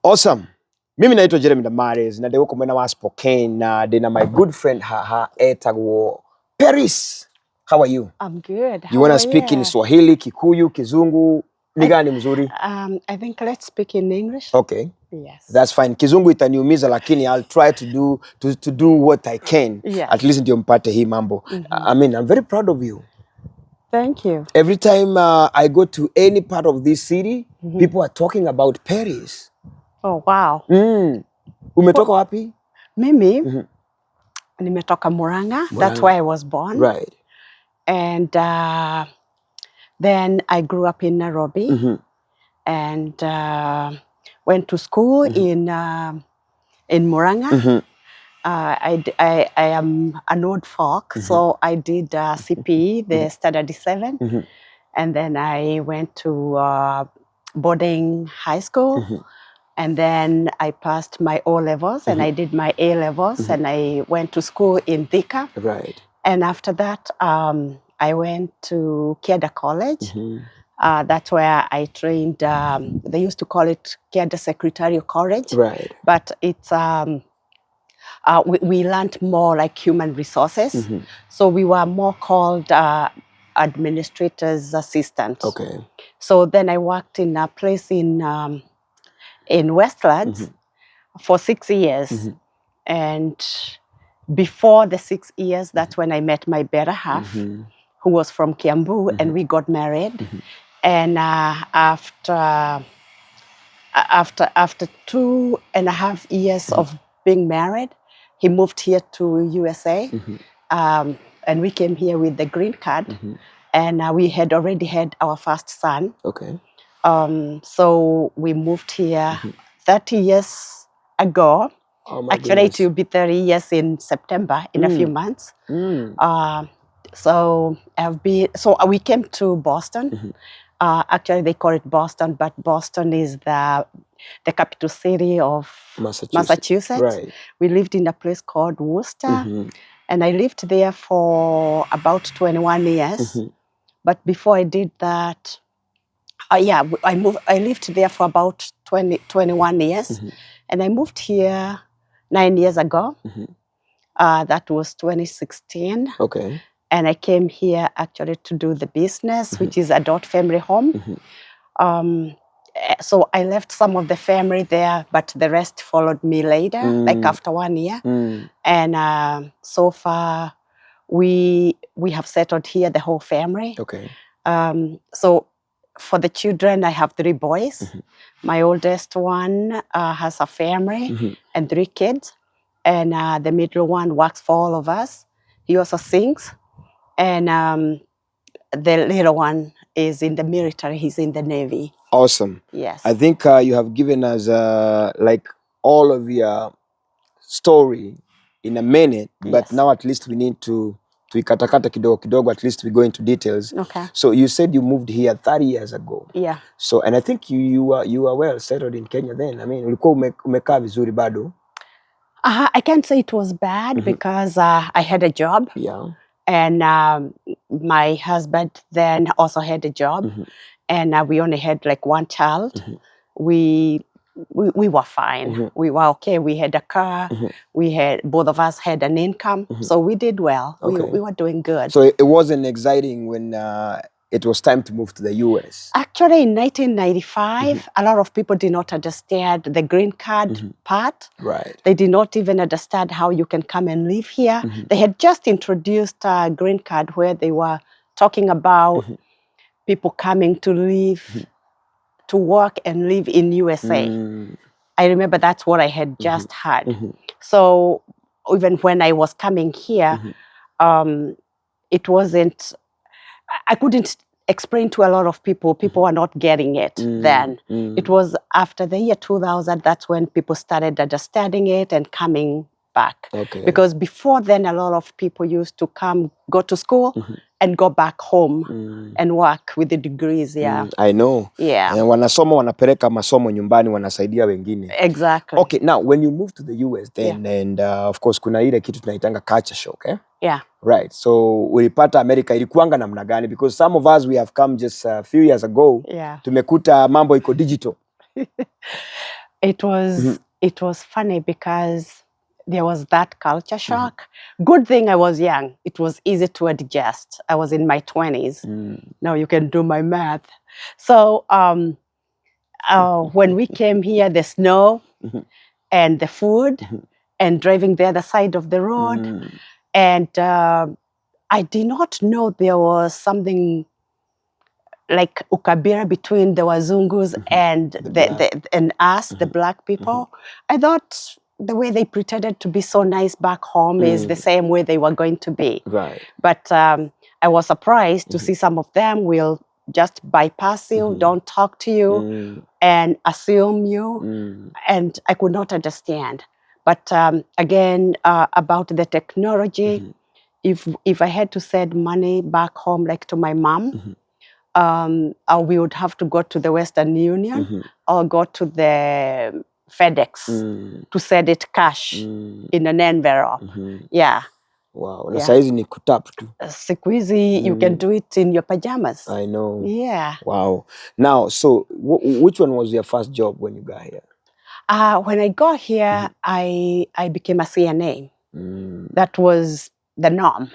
Awesome. Mimi naitwa Jeremy Damaris na deko kumena wa Spokane na dina my good friend etagwo Paris. How are you? I'm good. You want to speak in Swahili, Kikuyu, Kizungu? Ni gani mzuri? I think let's speak in English. Okay. Yes. That's fine. Kizungu itaniumiza lakini I'll try to do what I can. Yes. At least ndio mpate hii mambo. I mean, I'm very proud of you. Thank you. Every time I go to any part of this city, people are talking about Paris. Oh, wow. Umetoka wapi? Mimi, nimetoka Murang'a. That's where I was born. Right. And then I grew up in Nairobi and went to school in Murang'a. I am an old folk, so I did CPE, the Standard 7. And then I went to boarding high school. And then I passed my O-levels and I did my A-levels and I went to school in Thika. Right. And after that, I went to Kiada College. That's where I trained. They used to call it Kiada Secretarial College. Right. But it's we learned more like human resources. So we were more called administrator's assistants. Okay. So then I worked in a place in Westlands for 6 years. And before the 6 years, that's when I met my better half, who was from Kiambu, and we got married. And after 2.5 years of being married, he moved here to USA. And we came here with the green card. And we had already had our first son. Okay. So we moved here 30 years ago. Oh my Actually, goodness. it will be 30 years in September, in a few months. So we came to Boston. Actually, they call it Boston, but Boston is the capital city of Massachusetts. Right. We lived in a place called Worcester. And I lived there for about 21 years. But before I did that, I lived there for about 21 years. And I moved here 9 years ago. That was 2016. Okay. And I came here actually to do the business, which is adult family home. So I left some of the family there, but the rest followed me later, like after 1 year. And so far, we have settled here, the whole family. Okay. So for the children, I have 3 boys. My oldest one has a family and 3 kids. And the middle one works for all of us. He also sings. And the little one is in the military. He's in the Navy. Awesome. Yes. I think you have given us like all of your story in a minute, but now at least we need to ikatakata kidogo, at least we go into details. Okay. So you said you moved here 30 years ago. Yeah. So, and I think you were well settled in Kenya then. I mean, ulikuwa umekaa vizuri bado? I can't say it was bad because I had a job. Yeah. And my husband then also had a job. And we only had like 1 child. We were fine. We were okay. We had a car. Both of us had an income. So we did well. Okay. We were doing good. So it wasn't exciting when it was time to move to the US? Actually, in 1995, a lot of people did not understand the green card part. Right. They did not even understand how you can come and live here. They had just introduced a green card where they were talking about people coming to live, to work and live in USA. I remember that's what I had just heard. So even when I was coming here, it wasn't, I couldn't explain to a lot of people. People were not getting it then. It was after the year 2000, that's when people started understanding it and coming back. Okay. Because before then, a lot of people used to go to school and go back home and work with the degrees. Yeah. I know. Yeah. And wanasoma wanapeleka masomo nyumbani wanasaidia wengine. Exactly. Okay, now when you moved to the US then, and of course kuna ile kitu tunaitanga culture shock, eh? Yeah. Right. So ulipata America ilikuanga namna gani? Because some of us, we have come just a few years ago. Yeah. Tumekuta mambo iko digital. It was funny because there was that culture shock. Good thing I was young. It was easy to adjust. I was in my 20s. Now you can do my math. So when we came here, the snow and the food and driving the other side of the road. And I did not know there was something like ukabira between the Wazungus and and us, the black people. I thought the way they pretended to be so nice back home is the same way they were going to be. Right. But I was surprised to see some of them will just bypass you, don't talk to you, and assume you. And I could not understand. But again, about the technology, if I had to send money back home, like to my mom, we would have to go to the Western Union or go to the FedEx to send it cash in an envelope. Yeah. Wow. Na saizi ni kutap tu. Siku hizi you can do it in your pajamas. I know. Yeah. Wow. Now, so which one was your first job when you got here? When I got here, I became a CNA. That was the norm.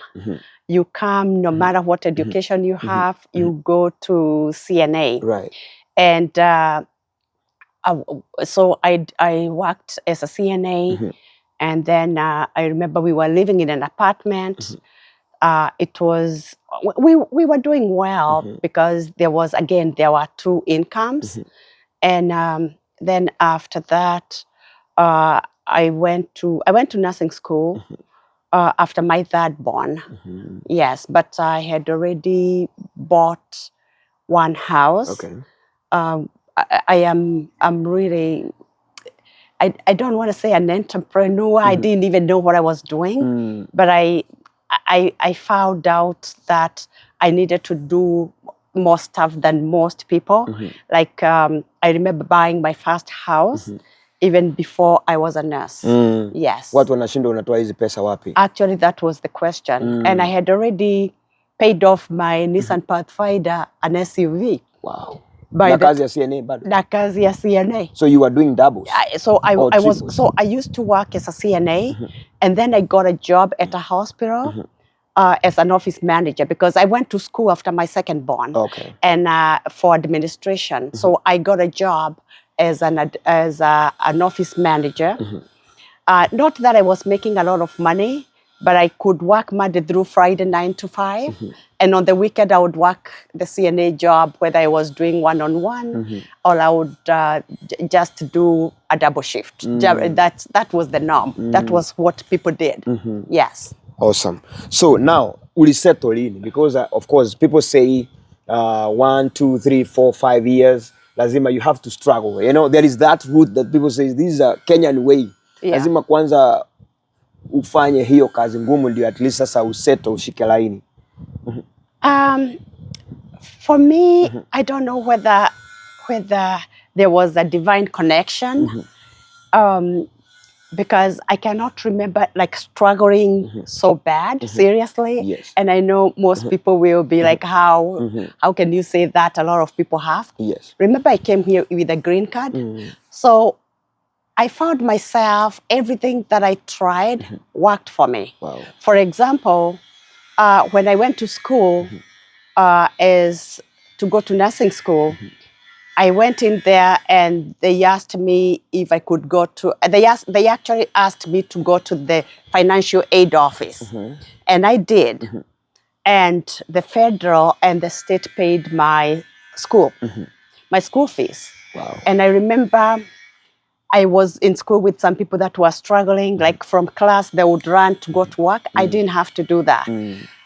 You come, no matter what education you have, you go to CNA. Right. And so I worked as a CNA, and then I remember we were living in an apartment. It was we were doing well because there were two incomes, and then after that, I went to nursing school. After my third born. Yes, but I had already bought one house. Okay. I'm really, I don't want to say an entrepreneur. I didn't even know what I was doing, but I found out that I needed to do more stuff than most people. Like I remember buying my first house even before I was a nurse. Yes. Watu wanashinda unatoa hizi pesa wapi? Actually, that was the question. And I had already paid off my Nissan Pathfinder, an SUV. Wow. Na kazi ya CNA bado? Na kazi ya CNA. So you were doing doubles? I used to work as a CNA, and then I got a job at a hospital as an office manager because I went to school after my second born. Okay. And for administration. So I got a job as an office manager. Not that I was making a lot of money, but I could work Monday through Friday 9 to 5. And on the weekend, I would work the CNA job, whether I was doing one-on-one or I would just do a double shift. That was the norm. That was what people did. Yes. Awesome. So now, ulisettle in because of course people say 1, 2, 3, 4, 5 years. Lazima you have to struggle. You know, there is that route that people say this is a Kenyan way. Yeah. Lazima kwanza ufanye hiyo kazi ngumu ndio at least sasa usettle ushike laini. For me, I don't know whether there was a divine connection. Because I cannot remember like struggling so bad, seriously. Yes. And I know most people will be like, how can you say that? A lot of people have. Yes. Remember, I came here with a green card. So I found myself, everything that I tried worked for me. Wow. For example, when I went to school, as to go to nursing school, I went in there and they asked me if I could go to, they actually asked me to go to the financial aid office. And I did. And the federal and the state paid my school, my school fees. Wow. And I remember I was in school with some people that were struggling, like from class, they would run to go to work. I didn't have to do that.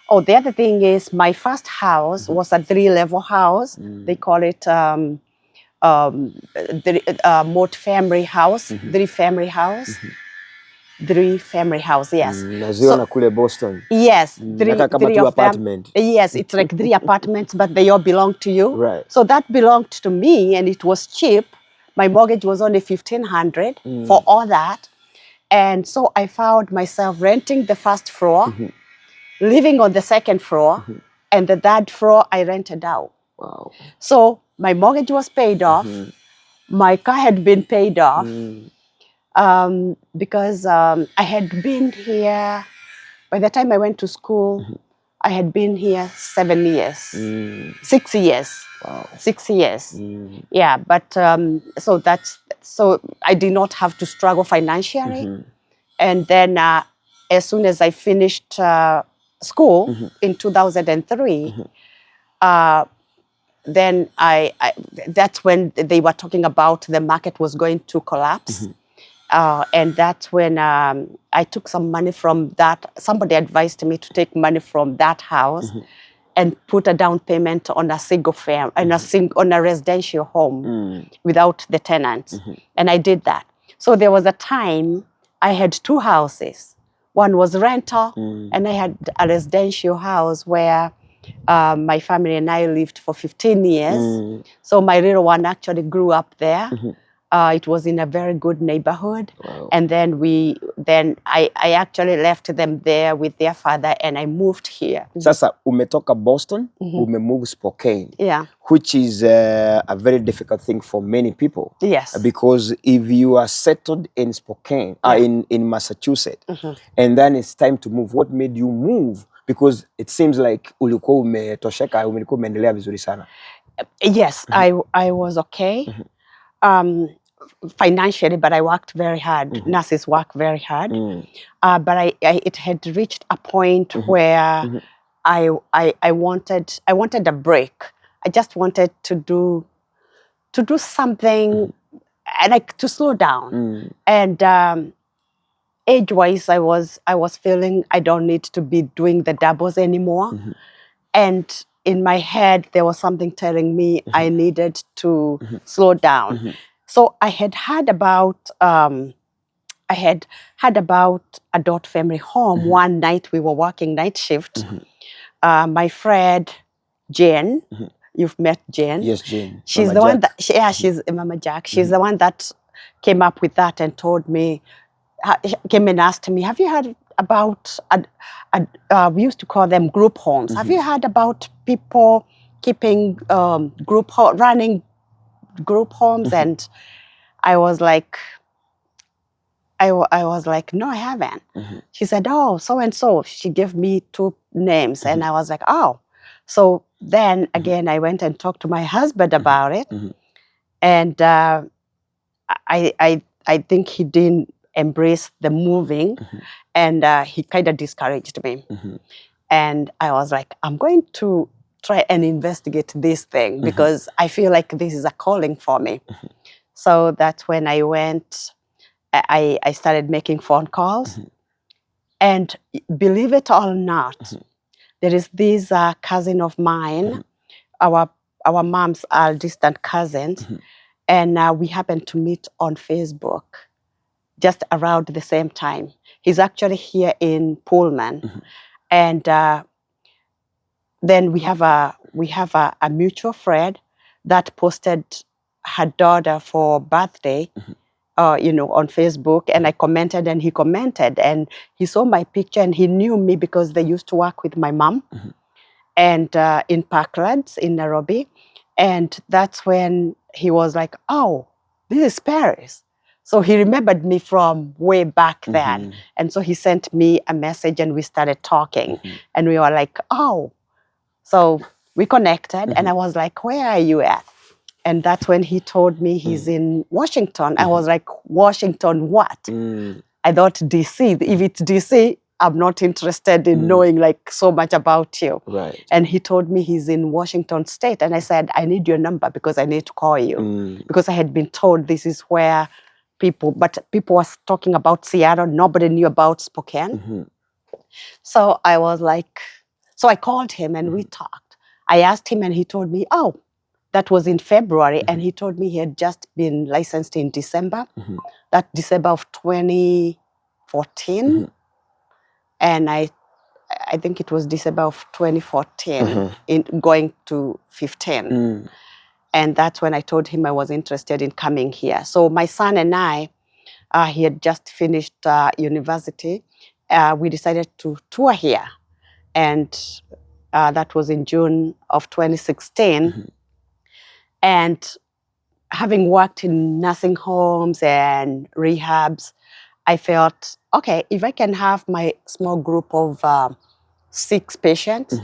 Oh, the other thing is my first house was a 3-level house. They call it multi-family house, 3-family house. 3-family house, yes. Naziona kule Boston. Yes, three of apartment. them. Yes, it's like 3 apartments, but they all belong to you. Right. So that belonged to me, and it was cheap. My mortgage was only $1,500 for all that. And so I found myself renting the first floor, living on the second floor, and the third floor I rented out. Wow. So my mortgage was paid off. my car had been paid off Mm. because I had been here, by the time I went to school, I had been here 7 years, 6 years. Wow. 6 years. Mm. Yeah, but so I did not have to struggle financially. And then as soon as I finished school in 2003, then that's when they were talking about the market was going to collapse. And that's when I took some money from that. Somebody advised me to take money from that house and put a down payment on a single family, on a residential home without the tenants. And I did that. So there was a time I had 2 houses. One was rental, and I had a residential house where my family and I lived for 15 years. So my little one actually grew up there. It was in a very good neighborhood. Wow. And then I actually left them there with their father, and I moved here. Sasa umetoka Boston, umemove Spokane. Yeah. Which is a very difficult thing for many people. Yes. Because if you are settled in Spokane, in Massachusetts, and then it's time to move, what made you move? Because it seems like ulikuwa umetosheka, ulikuwa umeendelea vizuri sana. Yes, I was okay. Financially, but I worked very hard. Nurses work very hard. But it had reached a point where I wanted a break. I just wanted to do something, like to slow down. And age-wise, I was feeling I don't need to be doing the doubles anymore. And in my head, there was something telling me I needed to slow down. So I had heard about a Dot family home. One night we were working night shift. My friend Jane, you've met Jane. Yes, Jane. She's Mama the one Jack. that she's Mama Jack. She's the one that came up with that and told me, came and asked me, have you heard about we used to call them group homes? Have you heard about people keeping running group homes? And I was like, no, I haven't. She said, oh, so and so. She gave me 2 names, and I was like, oh. So then again, I went and talked to my husband about it, and I think he didn't embrace the moving, and he kind of discouraged me. And I was like, I'm going to try and investigate this thing because I feel like this is a calling for me. So that's when I went. I started making phone calls, and believe it or not, there is this cousin of mine. Our moms are distant cousins, and we happened to meet on Facebook just around the same time. He's actually here in Pullman, and then we have a mutual friend that posted her daughter for birthday. On Facebook, and I commented, and he commented, and he saw my picture, and he knew me because they used to work with my mom, and in Parklands in Nairobi, and that's when he was like, "Oh, this is Paris." So he remembered me from way back then, and so he sent me a message, and we started talking, and we were like, "Oh," so we connected, and I was like, "Where are you at?" And that's when he told me he's in Washington. I was like, Washington what? I thought DC. If it's DC, I'm not interested in knowing like so much about you. Right. And he told me he's in Washington State. And I said, I need your number because I need to call you. Because I had been told this is where people were talking about Seattle. Nobody knew about Spokane. So I was like, so I called him and we talked. I asked him and he told me, oh, that was in February, and he told me he had just been licensed in December, that December of 2014, and I think it was December of 2014, in going to 15, and that's when I told him I was interested in coming here. So my son and I, he had just finished university. We decided to tour here, and that was in June of 2016. And having worked in nursing homes and rehabs, I felt, okay, if I can have my small group of 6 patients,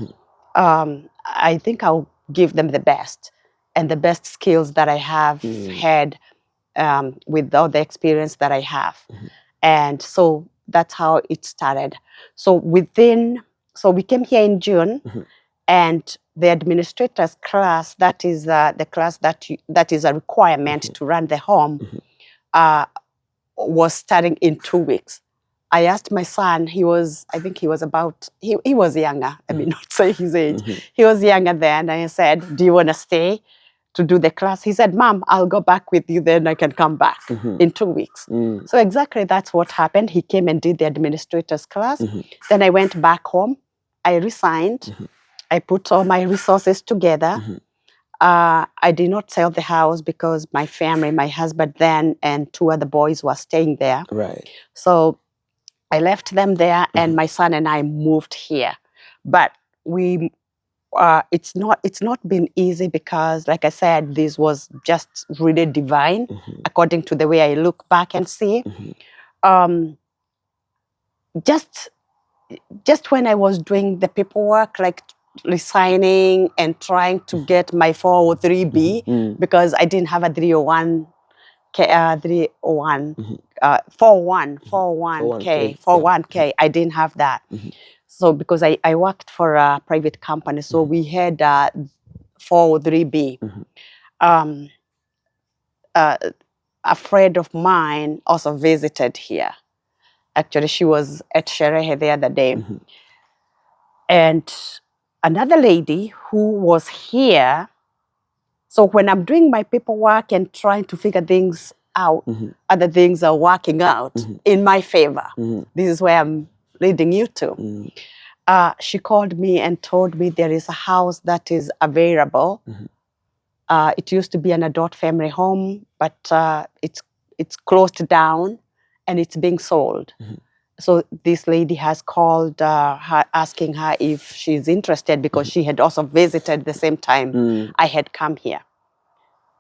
I think I'll give them the best and the best skills that I have had with all the experience that I have. And so that's how it started. So we came here in June, and the administrator's class, that is the class that is a requirement to run the home, was starting in 2 weeks. I asked my son, he was younger, I mean, not say his age. He was younger then. I said, do you want to stay to do the class? He said, Mom, I'll go back with you, then I can come back in 2 weeks. So exactly that's what happened. He came and did the administrator's class. Then I went back home. I resigned. I put all my resources together. I did not sell the house because my family, my husband then, and 2 other boys were staying there. Right. So I left them there, and my son and I moved here. But it's not been easy because, like I said, this was just really divine, according to the way I look back and see. Just when I was doing the paperwork, like resigning and trying to get my 403B, because I didn't have a 301, 401k. I didn't have that. So because I worked for a private company, so we had 403B. A friend of mine also visited here. Actually, she was at Sherehe the other day. And another lady who was here, so when I'm doing my paperwork and trying to figure things out, other things are working out in my favor. This is where I'm leading you to. She called me and told me there is a house that is available. It used to be an adult family home, but it's closed down and it's being sold. So this lady has called her, asking her if she's interested, because she had also visited the same time I had come here.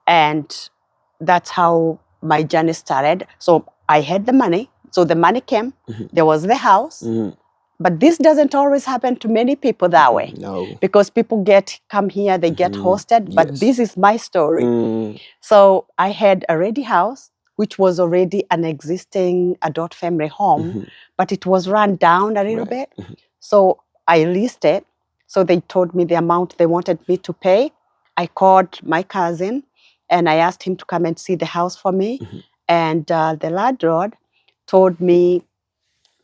And that's how my journey started. So I had the money. So the money came. There was the house. But this doesn't always happen to many people that way. No. Because people come here, they get hosted. But Yes. this is my story. So I had a ready house, which was already an existing adult family home, but it was run down a little bit. So I leased it. So they told me the amount they wanted me to pay. I called my cousin and I asked him to come and see the house for me. And the landlord told me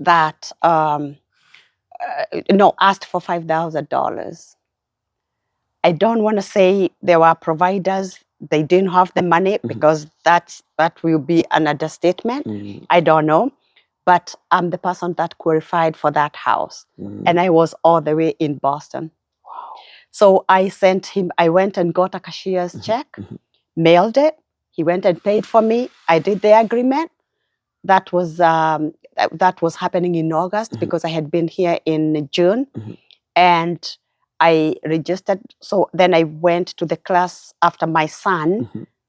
that, asked for $5,000. I don't want to say there were providers, they didn't have the money, because that will be an understatement. I don't know. But I'm the person that qualified for that house. And I was all the way in Boston. Wow. So I went and got a cashier's check, mailed it. He went and paid for me. I did the agreement. That was happening in August, because I had been here in June. And I registered. So then I went to the class after my son,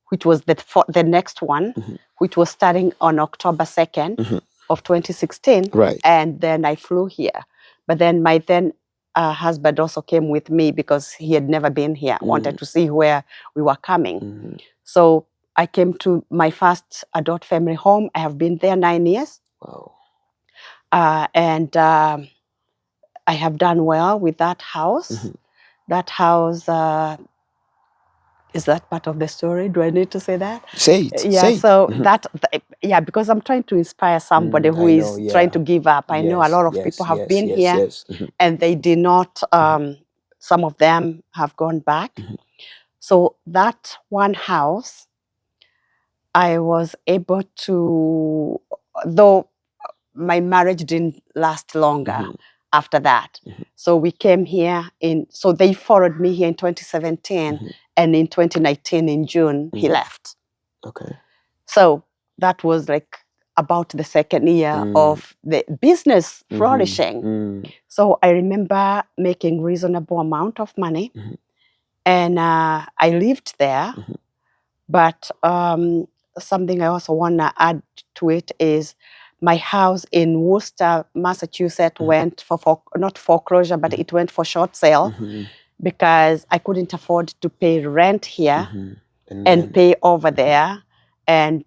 which was the next one, which was starting on October 2nd of 2016. Right. And then I flew here. But then my husband also came with me, because he had never been here, wanted to see where we were coming. So I came to my first adult family home. I have been there 9 years. Wow. And I have done well with that house. That house, is that part of the story? Do I need to say that? Say it. Yeah, Say it. so because I'm trying to inspire somebody who is trying to give up. I know a lot of people have been here and they did not, some of them have gone back. So that one house, I was able to, though my marriage didn't last longer after that. So we came here so they followed me here in 2017, and in 2019 in June, he left. Okay. So that was like about the second year of the business flourishing. So I remember making reasonable amount of money, and I lived there. But something I also want to add to it is my house in Worcester, Massachusetts went for not foreclosure, but it went for short sale because I couldn't afford to pay rent here and pay over there. And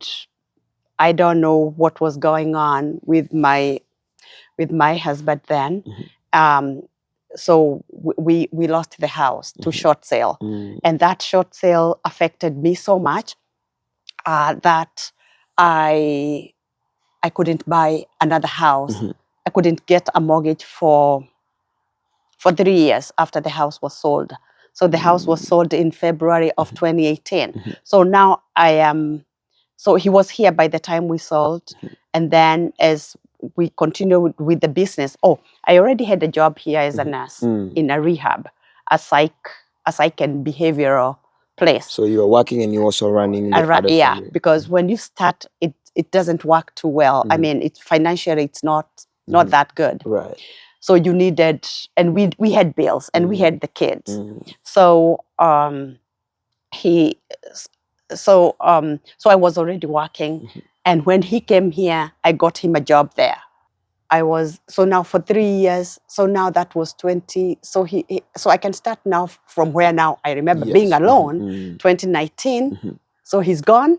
I don't know what was going on with my husband then. So we lost the house to short sale. And that short sale affected me so much that I couldn't buy another house. I couldn't get a mortgage for 3 years after the house was sold. So the house was sold in February of 2018. So now so he was here by the time we sold. And then as we continued with the business, I already had a job here as a nurse in a rehab, a psych and behavioral place. So you were working and you also running the other family. Because when you start, it doesn't work too well. I mean, financially, it's not that good. Right. So you needed, and we had bills, and we had the kids. So so I was already working, and when he came here, I got him a job there. So now for 3 years. So now that was 20. So so I can start now from where now I remember being alone. 2019. So he's gone,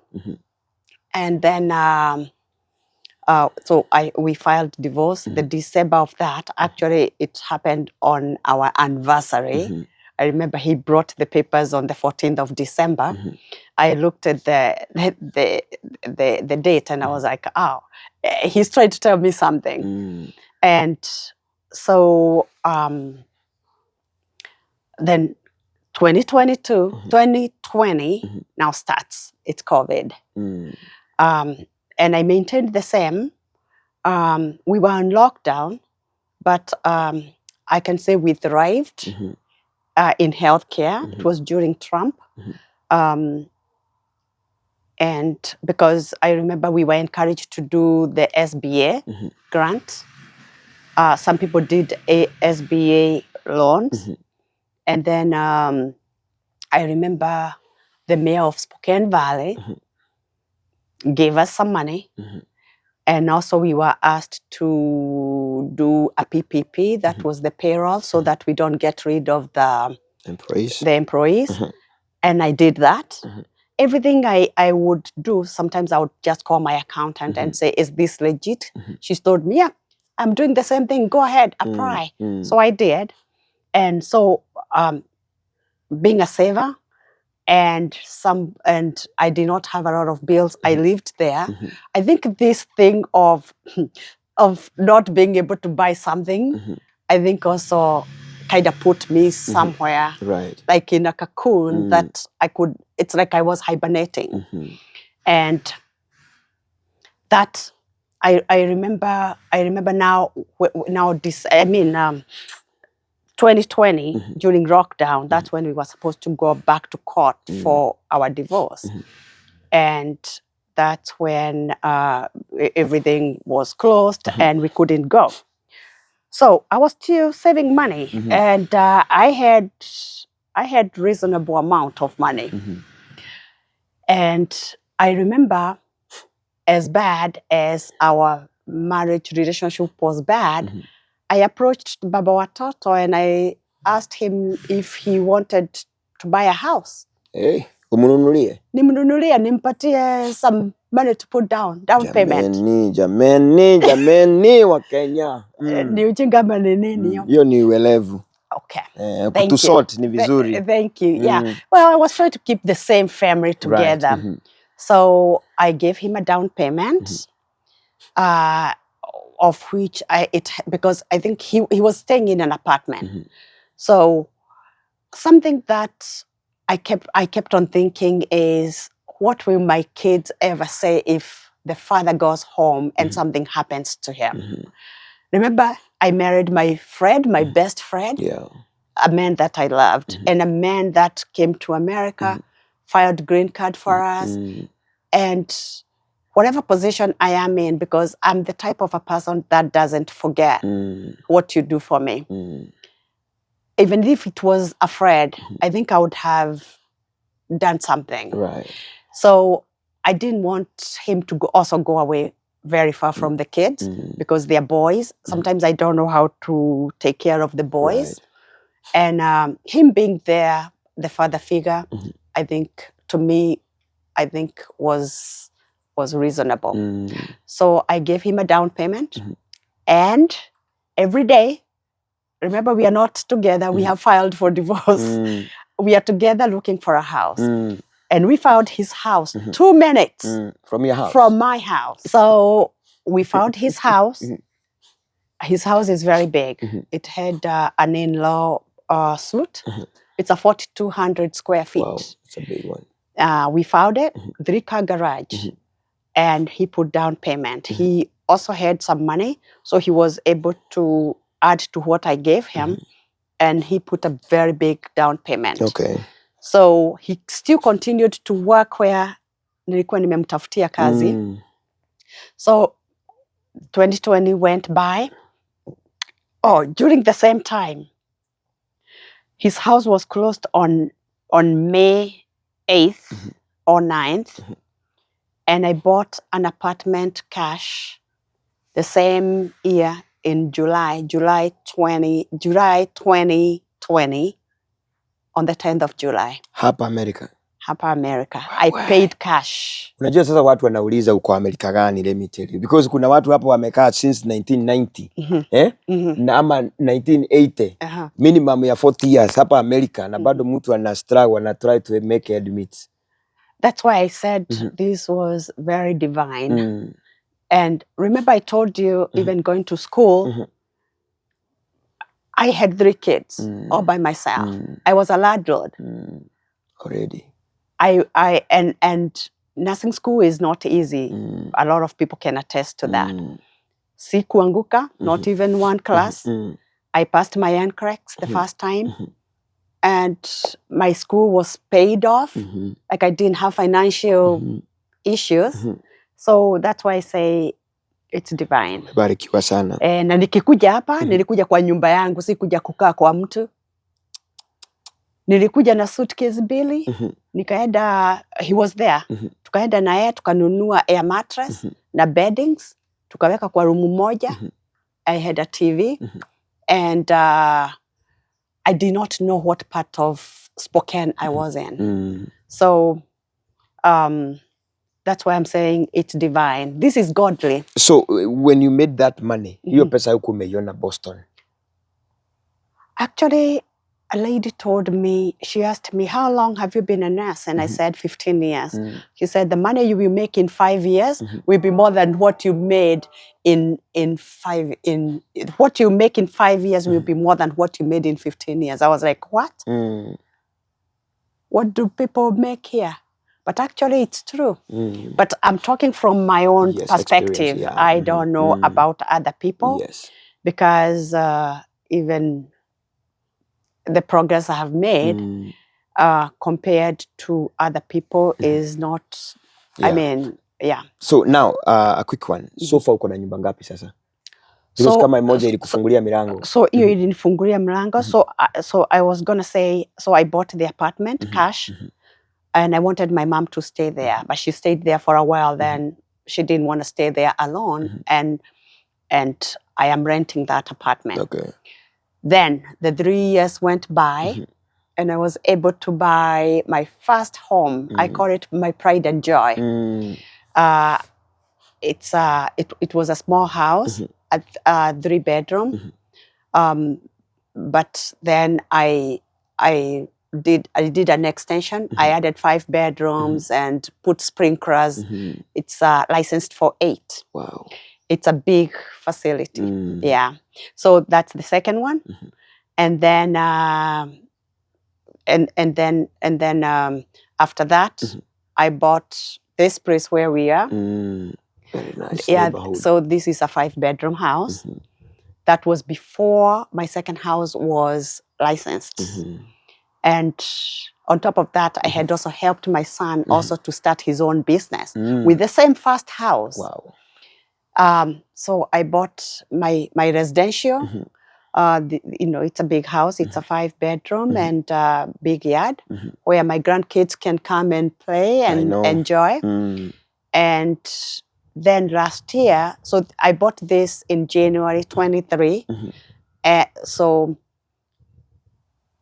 and then we filed divorce. The December of that, actually, it happened on our anniversary. I remember he brought the papers on the 14th of December. I looked at the date and I was like, oh, he's trying to tell me something. And so then 2020 now starts. It's COVID. And I maintained the same. We were on lockdown, but I can say we thrived in healthcare. It was during Trump. And because I remember we were encouraged to do the SBA grant. Some people did SBA loans. And then I remember the mayor of Spokane Valley gave us some money. And also we were asked to do a PPP, that was the payroll, so that we don't get rid of the employees. And I did that. Everything I would do, sometimes I would just call my accountant and say, is this legit? She's told me, yeah, I'm doing the same thing. Go ahead, apply. So I did. And so being a saver, and I did not have a lot of bills. I lived there. I think this thing of not being able to buy something, I think also kind of put me somewhere, like in a cocoon that it's like I was hibernating. And that I remember now 2020 during lockdown, that's when we were supposed to go back to court for our divorce. And that's when everything was closed and we couldn't go. So I was still saving money, and I had reasonable amount of money. And I remember, as bad as our marriage relationship was bad, I approached Baba Watoto and I asked him if he wanted to buy a house. Umununulie? Nimnunulie, nimpatie some money to put down payment. Jameni wa Kenya. Ni ujinga manini. Hiyo ni uelevu. Okay. Kutusort ni vizuri. Thank you. Yeah. Well, I was trying to keep the same family together. So I gave him a down payment, of which because I think he was staying in an apartment. So something that I kept on thinking is, what will my kids ever say if the father goes home and something happens to him? Remember, I married my friend, my best friend, a man that I loved, and a man that came to America, filed green card for us, and whatever position I am in, because I'm the type of a person that doesn't forget what you do for me. Even if it was a friend, I think I would have done something. So I didn't want him to also go away very far from the kids because they're boys. Sometimes I don't know how to take care of the boys. Right. And him being there, the father figure, I think, to me, I think was reasonable. So I gave him a down payment. And every day, remember, we are not together. We have filed for divorce. We are together looking for a house. And we found his house 2 minutes From your house? from my house. So we found his house. His house is very big. It had an in-law suite. It's a 4,200 square feet. Wow, it's a big one. We found it, 3-car garage. And he put down payment. He also had some money, so he was able to add to what I gave him. And he put a very big down payment. Okay. So he still continued to work where nilikuwa nimemtafutia kazi. So 2020 went by. Oh, during the same time, his house was closed on May 8th or 9th. And I bought an apartment cash the same year in July 2020, on the 10th of July. Hapa America? Hapa America. I paid cash. Unajua sasa watu wanauliza uko Amerika gani, let me tell you. Because kuna watu hapo wamekaa since 1990. Na ama 1980. Minimum ya 40 years hapa America. Na bado mtu ana struggle, ana try to make ends meet. That's why I said this was very divine. And remember I told you, even going to school, I had 3 kids all by myself. I was a landlord. Already. And nursing school is not easy. A lot of people can attest to that. Si kuanguka, not even one class. I passed my NCLEX the first time. And my school was paid off. Like I didn't have financial issues. So that's why I say it's divine. Barikiwa sana. Na nikikuja hapa, nilikuja kwa nyumba yangu, si kuja kukaa kwa mtu. Nilikuja na suitcase 2. Nikaenda, he was there. Tukaenda na yeye, tukanunua air mattress na beddings. Tukaweka kwa room moja. I had a TV. And I did not know what part of Spokane I was in. So that's why I'm saying it's divine. This is godly. So when you made that money, hiyo pesa huko umeiona Boston? Actually, a lady told me, she asked me, how long have you been a nurse? And I said 15 years. She said, the money you will make in 5 years will be more than what you made what you make in 5 years will be more than what you made in 15 years. I was like, what? What do people make here? But actually it's true. But I'm talking from my own perspective. Yeah. I don't know about other people. Yes. Because even the progress I have made compared to other people is not, I mean, yeah. So now, a quick one. So far uko na nyumba ngapi sasa? Because kama moja ilikufungulia milango. So hiyo ilinifungulia milango. So I was gonna say, so I bought the apartment cash. And I wanted my mom to stay there. But she stayed there for a while. Then she didn't want to stay there alone. And I am renting that apartment. Okay. Then the 3 years went by, and I was able to buy my first home. I call it my pride and joy. It was a small house, 3 bedroom. But then I did an extension. I added 5 bedrooms and put sprinklers. It's licensed for 8. Wow. It's a big facility. Yeah. So that's the second one. And then after that, I bought this place where we are. Very nice. Yeah. So this is a 5-bedroom house. That was before my second house was licensed. And on top of that, I had also helped my son also to start his own business with the same first house. Wow. So I bought my residential. It's a big house. It's a 5-bedroom and big yard where my grandkids can come and play and enjoy. And then last year, so I bought this in January 23. So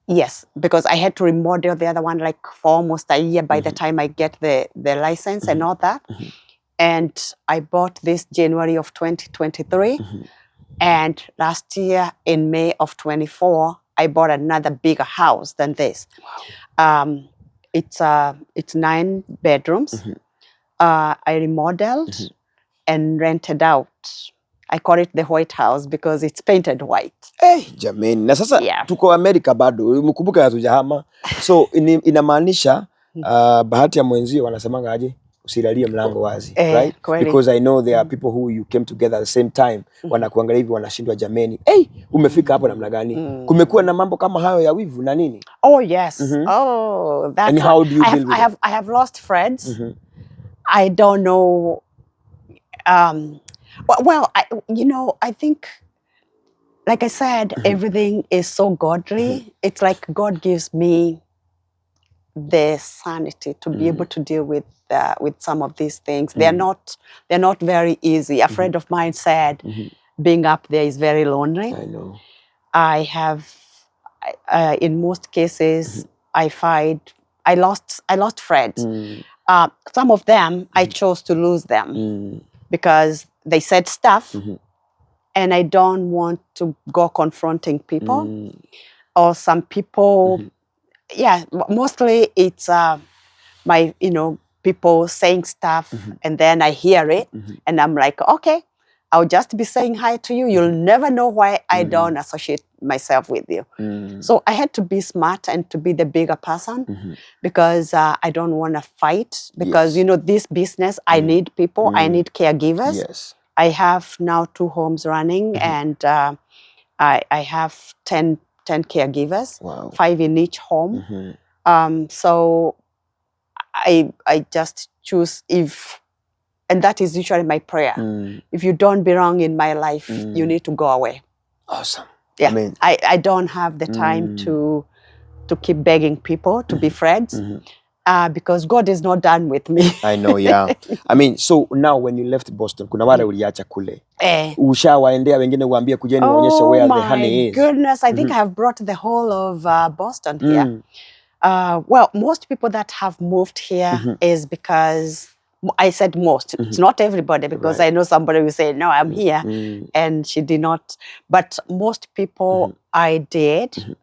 yes, because I had to remodel the other one like for almost a year by the time I get the license and all that. And I bought this January of 2023. And last year in May of 24, I bought another bigger house than this. Wow. It's 9 bedrooms. I remodeled and rented out. I call it the White House because it's painted white. Jamani, na sasa tuko Amerika bado, mkumbuka hatujahama. So inamaanisha bahati ya mwenzio wanasemanga aje? Usilalie mlango wazi, right? Because I know there are people who you came together at the same time, wanakuangalia hivi wanashindwa, jamani, umefika hapo namna gani? Kumekuwa na mambo kama hayo ya wivu na nini? Oh yes. Oh, that's and how do you deal with it? I have lost friends. I don't know. Well, I think, like I said, everything is so godly. It's like God gives me the sanity to be able to deal with some of these things. They're not very easy. A friend of mine said, being up there is very lonely. I know. I have, in most cases, I lost friends. Some of them I chose to lose them because they said stuff, and I don't want to go confronting people. Or some people, mostly it's my people saying stuff, and then I hear it, and I'm like, okay, I'll just be saying hi to you. You'll never know why I don't associate myself with you. So I had to be smart and to be the bigger person because I don't want to fight. Because this business, I need people. I need caregivers. Yes. I have now 2 homes running, and I have 10 caregivers. Wow. 5 in each home. So I just choose and that is usually my prayer. If you don't belong in my life, you need to go away. Awesome. Yeah. I don't have the time to keep begging people to be friends because God is not done with me. I know, yeah. I mean, so now when you left Boston, kuna wale uliacha kule. Ushawaendea wengine uambie kujeni waonyeshe where the honey is. Oh my goodness, I think I have brought the whole of Boston here. Well, most people that have moved here is because, I said most, it's not everybody, because I know somebody will say, no, I'm here, and she did not. But most people I did.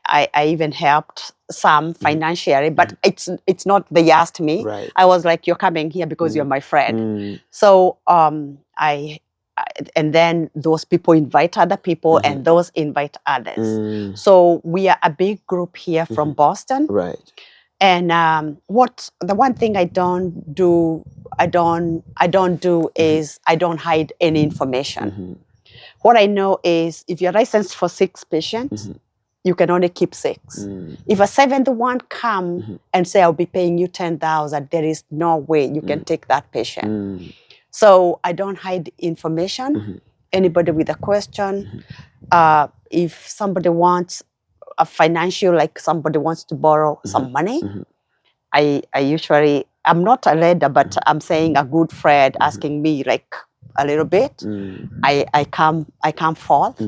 I even helped some financially, but it's not they asked me. Right. I was like, you're coming here because you're my friend. So and then those people invite other people, and those invite others. So we are a big group here from Boston. Right. And the one thing I don't do is I don't hide any information. What I know is if you're licensed for 6 patients, you can only keep 6. If a 7th one come and say, I'll be paying you 10,000, there is no way you can take that patient. So I don't hide information. Anybody with a question, if somebody wants a financial, like somebody wants to borrow some money, I usually, I'm not a lender, but I'm saying a good friend asking me like a little bit, I come forth.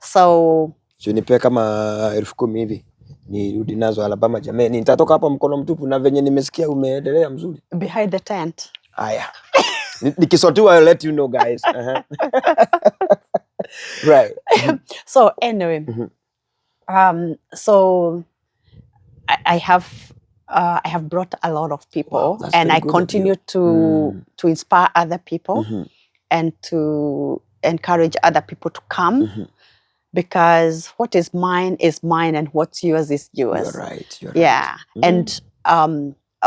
So nipe kama 10,000 hivi nirudi nazo Alabama, jamani, nitatoka hapa mkono mtupu, na venye nimesikia umeendelea mzuri behind the tent. Aya. Nikisotiwa, I'll let you know, guys. Right. So anyway, so I have brought a lot of people, and I continue to inspire other people and to encourage other people to come. Because what is mine, and what's yours is yours. You're right. Yeah. And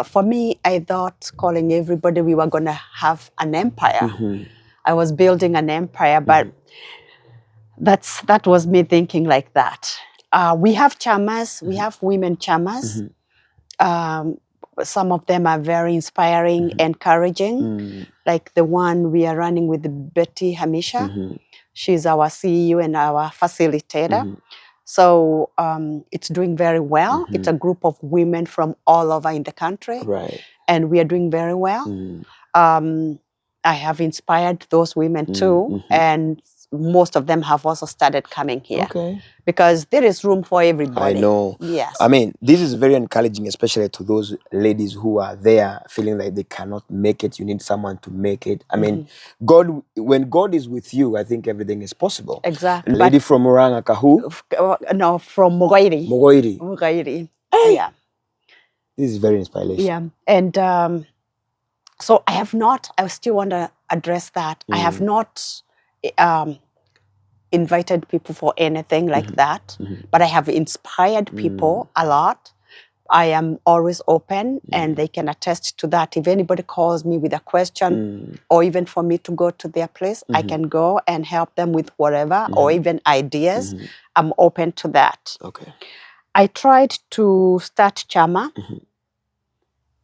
for me, I thought calling everybody, we were going to have an empire. I was building an empire, but that was me thinking like that. We have chamas, we have women chamas. Some of them are very inspiring, encouraging, like the one we are running with Betty Hamisha. She's our CEO and our facilitator. So it's doing very well. It's a group of women from all over in the country. Right. And we are doing very well. I have inspired those women too. And most of them have also started coming here. Okay. Because there is room for everybody. I know. Yes. I mean, this is very encouraging, especially to those ladies who are there feeling like they cannot make it. You need someone to make it. I mean, when God is with you, I think everything is possible. Exactly. A lady from Murang'a, Kahu? No, from Mogoiri. Mogoiri. Hey. Yeah. This is very inspiring. Yeah. And so I still want to address that. I have not invited people for anything like that, but I have inspired people a lot. I am always open, and they can attest to that. If anybody calls me with a question, or even for me to go to their place, I can go and help them with whatever, or even ideas. I'm open to that. Okay. I tried to start Chama,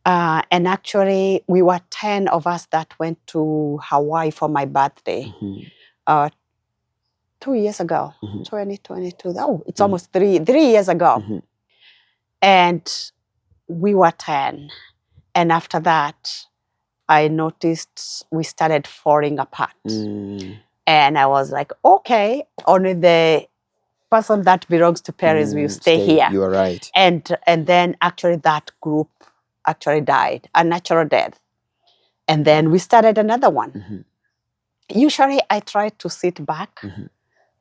and actually we were 10 of us that went to Hawaii for my birthday 2 years ago, 2022. Oh, it's almost 3 years ago. And we were 10. And after that, I noticed we started falling apart. And I was like, okay, only the person that belongs to Paris will stay here. You are right. And then actually that group actually died, a natural death. And then we started another one. Usually I try to sit back.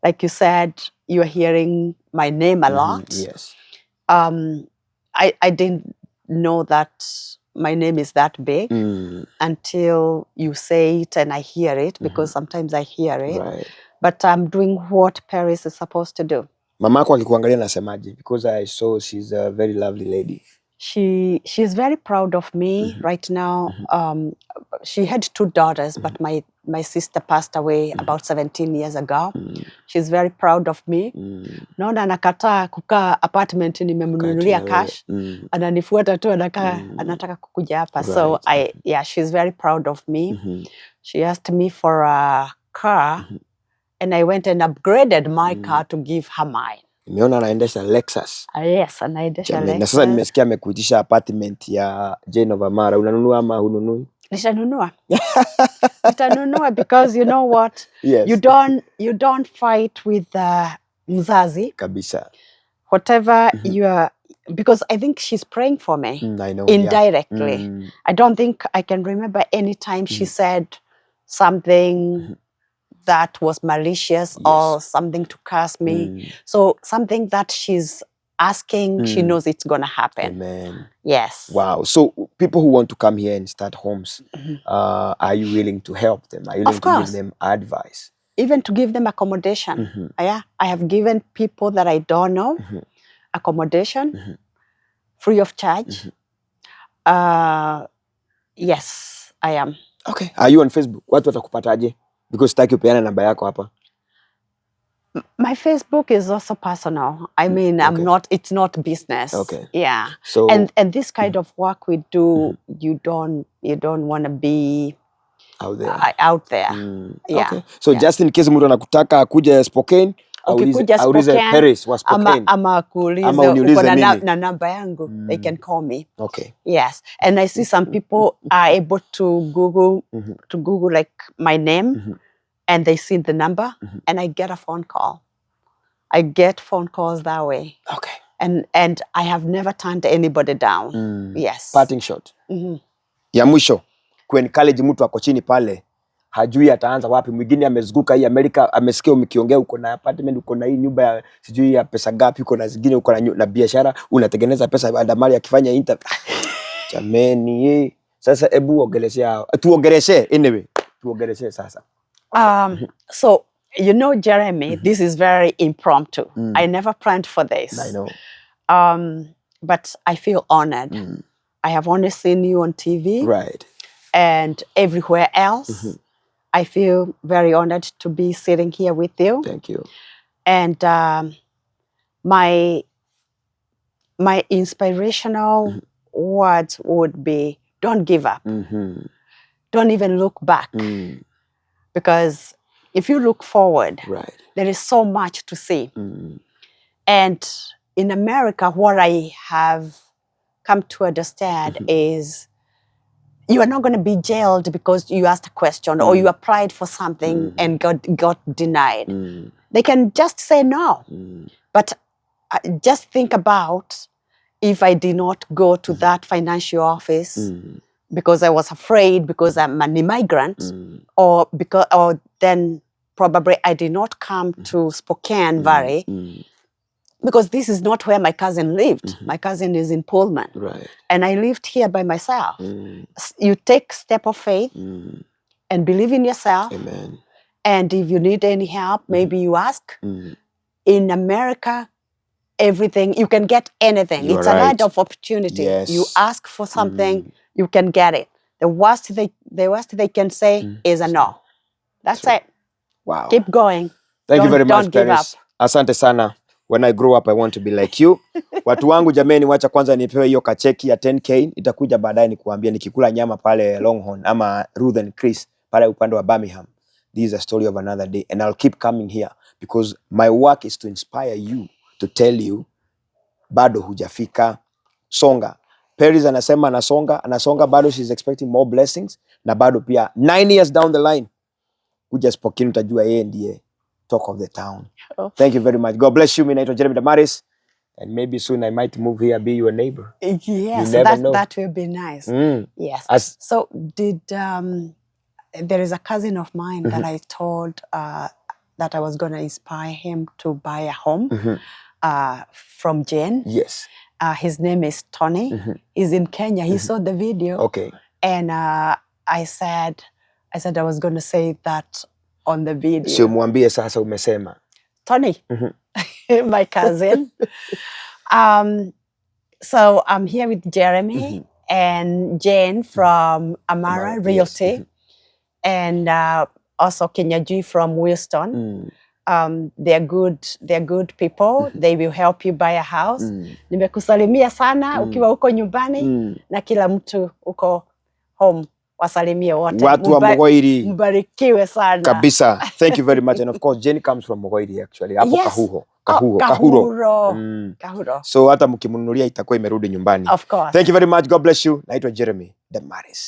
Like you said, you're hearing my name a lot. Yes. I didn't know that my name is that big until you say it and I hear it, because sometimes I hear it. Right. But I'm doing what Paris is supposed to do. Mamako akikuangalia nasemaje? Because I saw she's a very lovely lady. She's very proud of me right now. She had 2 daughters, but my sister passed away about 17 years ago. She's very proud of me. Naona anakataa kukaa apartment nimemnunulia cash. Ananifuata tu anataka kukuja hapa. So she's very proud of me. She asked me for a car, and I went and upgraded my car to give her mine. Nimeona anaendesha Lexus. Yes, anaendesha Lexus. Na sasa nimesikia amekuitisha apartment ya Jane of Amara. Unanunua ama hununui? Nitanunua. Nitanunua, because you know what? Yes. You don't fight with mzazi. Kabisa. Whatever you are, because I think she's praying for me. I know. Indirectly. I don't think I can remember any time she said something that was malicious or something to curse me. So something that she's asking, she knows it's going to happen. Amen. Yes. Wow. So people who want to come here and start homes, are you willing to help them? Are you willing to give them advice? Even to give them accommodation. Yeah. I have given people that I don't know accommodation free of charge. Yes, I am. Okay. Are you on Facebook? Watu watakupataje? Because sitaki upeane namba yako hapa. My Facebook is also personal. I mean, it's not business. Okay. Yeah. So and this kind of work we do, you don't want to be out there. Yeah. Okay. So just in case mtu anakutaka kuja Spokane, aulize Paris wa Spokane. Ama kuulize uko na namba yangu, they can call me. Okay. Yes. And I see some people are able to Google like my name, and they see the number, and I get a phone call. I get phone calls that way. Okay. And I have never turned anybody down. Yes. Parting shot. Ya mwisho, kuencourage mtu ako chini pale, hajui ataanza wapi. Mwingine amezunguka hii Amerika, amesikia ukiongea uko na apartment, uko na hii nyumba ya sijui ya pesa gapi, uko na zingine, uko na biashara, unatengeneza pesa baada mali akifanya interview. Jameni, sasa ebu ongeleshea, tuongeleshe anyway. Tuongeleshe sasa. So, you know, Jeremy, this is very impromptu. I never planned for this. I know. But I feel honored. I have only seen you on TV. Right. And everywhere else. I feel very honored to be sitting here with you. Thank you. And my inspirational words would be, don't give up. Don't even look back. Because if you look forward, Right. there is so much to see. Mm. And in America, what I have come to understand is you are not going to be jailed because you asked a question or you applied for something and got denied. They can just say no. But just think about if I did not go to that financial office because I was afraid because I'm an immigrant, or then probably I did not come to Spokane Valley because this is not where my cousin lived. My cousin is in Pullman. Right. And I lived here by myself. You take step of faith and believe in yourself. Amen. And if you need any help, maybe you ask. In America, everything, you can get anything. You it's are a right. land of opportunity. Yes. You ask for something, you can get it. The worst they can say is a no. That's it. Wow. Keep going. Thank you very much, Don't give up. Asante sana. When I grow up, I want to be like you. Watu wangu jameni, wacha kwanza nipewe hiyo kacheki ya 10K. Itakuja baadaye nikuambia nikikula nyama pale Longhorn ama Ruth and Chris pale upande wa Birmingham. This is a story of another day, and I'll keep coming here because my work is to inspire you, to tell you bado hujafika, songa. Paris anasema anasonga bado, she's expecting more blessings, na bado pia 9 years down the line kuja Spokane utajua yeye ndiye talk of the town. Thank you very much. God bless you. Mimi naitwa Jeremy Damaris, and maybe soon I might move here, be your neighbor. Yes, you never know. That will be nice. Yes. So there is a cousin of mine that I told that I was going to inspire him to buy a home from Jane. Yes. His name is Tony. He's in Kenya. He saw the video. Okay. And I said I was going to say that on the video. Sio muambie sasa umesema. Tony, my cousin. So I'm here with Jeremy and Jane from Amara Realty, yes. and also Kenyaji from Wilston. They're good people. They will help you buy a house. Nimekusalimia sana ukiwa uko nyumbani na kila mtu uko home. Wasalimie wote. Watu wa Mogoiri. Mbarikiwe sana. Kabisa. Thank you very much. And of course, Jenny comes from Mogoiri actually. Hapo Yes. Kahuro. So hata mkimnunulia itakuwa imerudi nyumbani. Of course. Thank you very much. God bless you. Naitwa Jeremy Damaris.